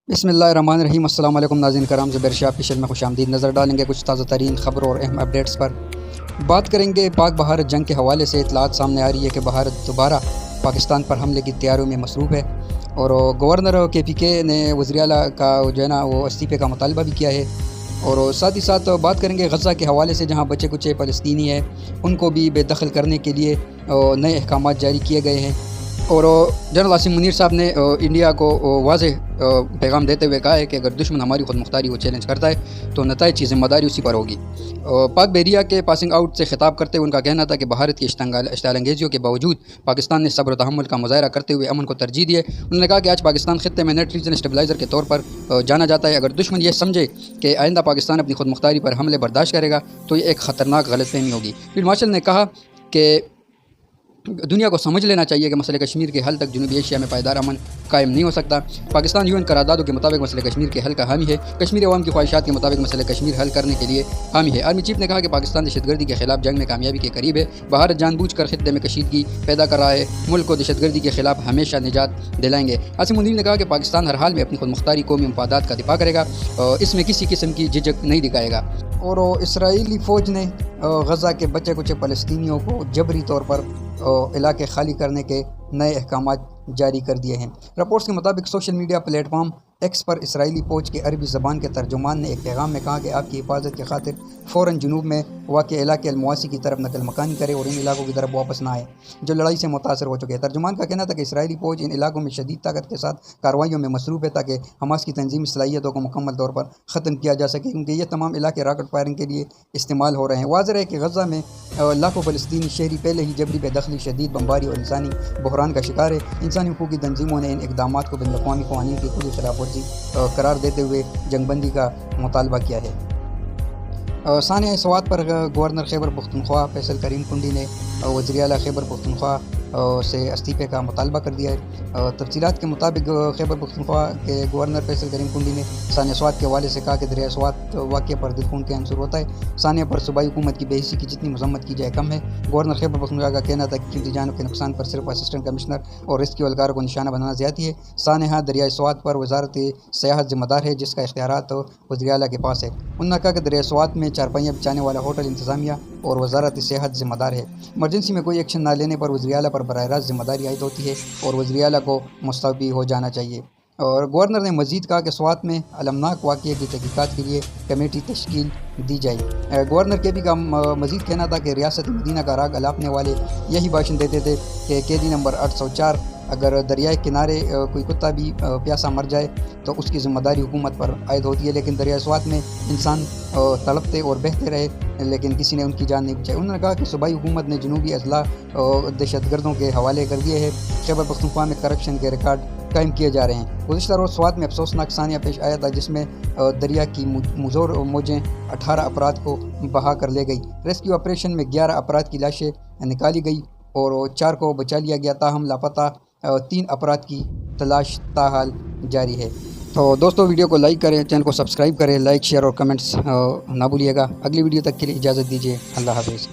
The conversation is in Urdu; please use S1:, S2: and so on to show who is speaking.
S1: بسم اللہ الرحمن الرحیم۔ السلام علیکم ناظرین کرام، زبیر شاہ آفیشیل میں خوش آمدید۔ نظر ڈالیں گے کچھ تازہ ترین خبروں اور اہم اپڈیٹس پر۔ بات کریں گے پاک بھارت جنگ کے حوالے سے اطلاعات سامنے آ رہی ہے کہ بھارت دوبارہ پاکستان پر حملے کی تیاریوں میں مصروف ہے، اور گورنر KPK نے وزیر اعلیٰ کا جو ہے نا وہ استعفے کا مطالبہ بھی کیا ہے۔ اور ساتھ ہی ساتھ بات کریں گے غزہ کے حوالے سے، جہاں بچے کچے فلسطینی ہیں ان کو بھی بے دخل کرنے کے لیے نئے احکامات جاری کیے گئے ہیں۔ اور جنرل عاصم منیر صاحب نے انڈیا کو واضح پیغام دیتے ہوئے کہا ہے کہ اگر دشمن ہماری خود مختاری کو چیلنج کرتا ہے تو نتائج کی ذمہ داری اسی پر ہوگی۔ پاک بحریہ کے پاسنگ آؤٹ سے خطاب کرتے ہوئے ان کا کہنا تھا کہ بھارت کی اشتعال انگیزیوں کے باوجود پاکستان نے صبر و تحمل کا مظاہرہ کرتے ہوئے امن کو ترجیح دی ہے۔ انہوں نے کہا کہ آج پاکستان خطے میں نیٹ ریجن اسٹیبلائزر کے طور پر جانا جاتا ہے۔ اگر دشمن یہ سمجھے کہ آئندہ پاکستان اپنی خود مختاری پر حملے برداشت کرے گا تو یہ ایک خطرناک غلط فہمی ہوگی۔ فیلڈ مارشل نے کہا کہ دنیا کو سمجھ لینا چاہیے کہ مسئلہ کشمیر کے حل تک جنوبی ایشیا میں پائیدار امن قائم نہیں ہو سکتا۔ پاکستان UN قراردادوں کے مطابق مسئلہ کشمیر کے حل کا حامی ہے، کشمیری عوام کی خواہشات کے مطابق مسئلہ کشمیر حل کرنے کے لیے حامی ہے۔ آرمی چیف نے کہا کہ پاکستان دہشت گردی کے خلاف جنگ میں کامیابی کے قریب ہے۔ بھارت جان بوجھ کر خطے میں کشیدگی پیدا کر رہا ہے، ملک کو دہشت گردی کے خلاف ہمیشہ نجات دلائیں گے۔ عاصم منیر نے کہا کہ پاکستان ہر حال میں اپنی خود مختاری قومی مفادات کا دفاع کرے گا، اس میں کسی قسم کی جھجک نہیں دکھائے گا۔ اور اسرائیلی فوج نے غزہ کے بچے کچے فلسطینیوں کو جبری طور پر علاقے خالی کرنے کے نئے احکامات جاری کر دیے ہیں۔ رپورٹس کے مطابق social media platform X پر اسرائیلی فوج کے عربی زبان کے ترجمان نے ایک پیغام میں کہا کہ آپ کی حفاظت کی خاطر فوراً جنوب میں واقع علاقے المواسی کی طرف نقل مکانی کرے اور ان علاقوں کی طرف واپس نہ آئے جو لڑائی سے متاثر ہو چکے ہیں۔ ترجمان کا کہنا تھا کہ اسرائیلی فوج ان علاقوں میں شدید طاقت کے ساتھ کارروائیوں میں مصروف ہے تاکہ حماس کی تنظیمی صلاحیتوں کو مکمل طور پر ختم کیا جا سکے، کیونکہ یہ تمام علاقے راکٹ فائرنگ کے لیے استعمال ہو رہے ہیں۔ واضح ہے کہ غزہ میں لاکھوں فلسطینی شہری پہلے ہی جبری بے دخلی، شدید بمباری اور انسانی بحران کا شکار ہے۔ انسانی حقوق کی تنظیموں نے ان اقدامات کو بین الاقوامی قوانین کی کھلی خلاف ورزی قرار دیتے ہوئے جنگ بندی کا مطالبہ کیا ہے۔ سانحہ سوات پر گورنر خیبر پختونخوا فیصل کریم کنڈی نے وزیر اعلیٰ خیبر پختونخوا سے استعفے کا مطالبہ کر دیا ہے۔ تفصیلات کے مطابق خیبر پختونخوا کے گورنر فیصل کریم کنڈی نے سانحہ سوات کے حوالے سے کہا کہ دریائے سوات واقعے پر دل خون کے عنصر ہوتا ہے۔ سانحہ پر صوبائی حکومت کی بے حسی کی جتنی مذمت کی جائے کم ہے۔ گورنر خیبر پختونخوا کا کہنا تھا کہ قیمتی جانوں کے نقصان پر صرف اسسٹنٹ کمشنر اور ریسکیو اہلکاروں کو نشانہ بنانا زیادتی ہے۔ سانحہ دریائے سوات پر وزارت سیاحت ذمہ دار ہے، جس کا اختیارات وزیر اعلیٰ کے پاس ہے۔ انہوں نے کہا کہ دریائے سوات میں چارپائیاں بچھانے والا ہوٹل انتظامیہ اور وزارت سیاحت ذمہ دار ہے۔ ایمرجنسی میں کوئی ایکشن نہ لینے پر وزیر اعلیٰ پر براہ راست ذمہ داری عائد ہوتی ہے اور وزیر اعلیٰ کو مستعفی ہو جانا چاہیے۔ اور گورنر نے مزید کہا کہ سوات میں المناک واقعے کی تحقیقات کے لیے کمیٹی تشکیل دی جائے۔ گورنر KP کا مزید کہنا تھا کہ ریاست مدینہ کا راگ الاپنے والے یہی بھاشن دیتے تھے کہ قیدی نمبر 804 اگر دریائے کنارے کوئی کتا بھی پیاسا مر جائے تو اس کی ذمہ داری حکومت پر عائد ہوتی ہے، لیکن دریائے سوات میں انسان تڑپتے اور بہتے رہے لیکن کسی نے ان کی جان نہیں بچائی۔ انہوں نے کہا کہ صوبائی حکومت نے جنوبی اضلاع دہشت گردوں کے حوالے کر دیے ہیں۔ خیبر پختونخوا میں کرپشن کے ریکارڈ قائم کیے جا رہے ہیں۔ گزشتہ روز سوات میں افسوسناک سانحہ پیش آیا تھا، جس میں دریا کی مزور موجیں 18 افراد کو بہا کر لے گئی۔ ریسکیو آپریشن میں 11 افراد کی لاشیں نکالی گئی اور 4 کو بچا لیا گیا، تاہم لاپتہ 3 افراد کی تلاش تاحال جاری ہے۔ تو دوستو، ویڈیو کو لائک کریں، چینل کو سبسکرائب کریں، لائک شیئر اور کمنٹس نہ بھولیے گا۔ اگلی ویڈیو تک کے لیے اجازت دیجیے۔ اللہ حافظ۔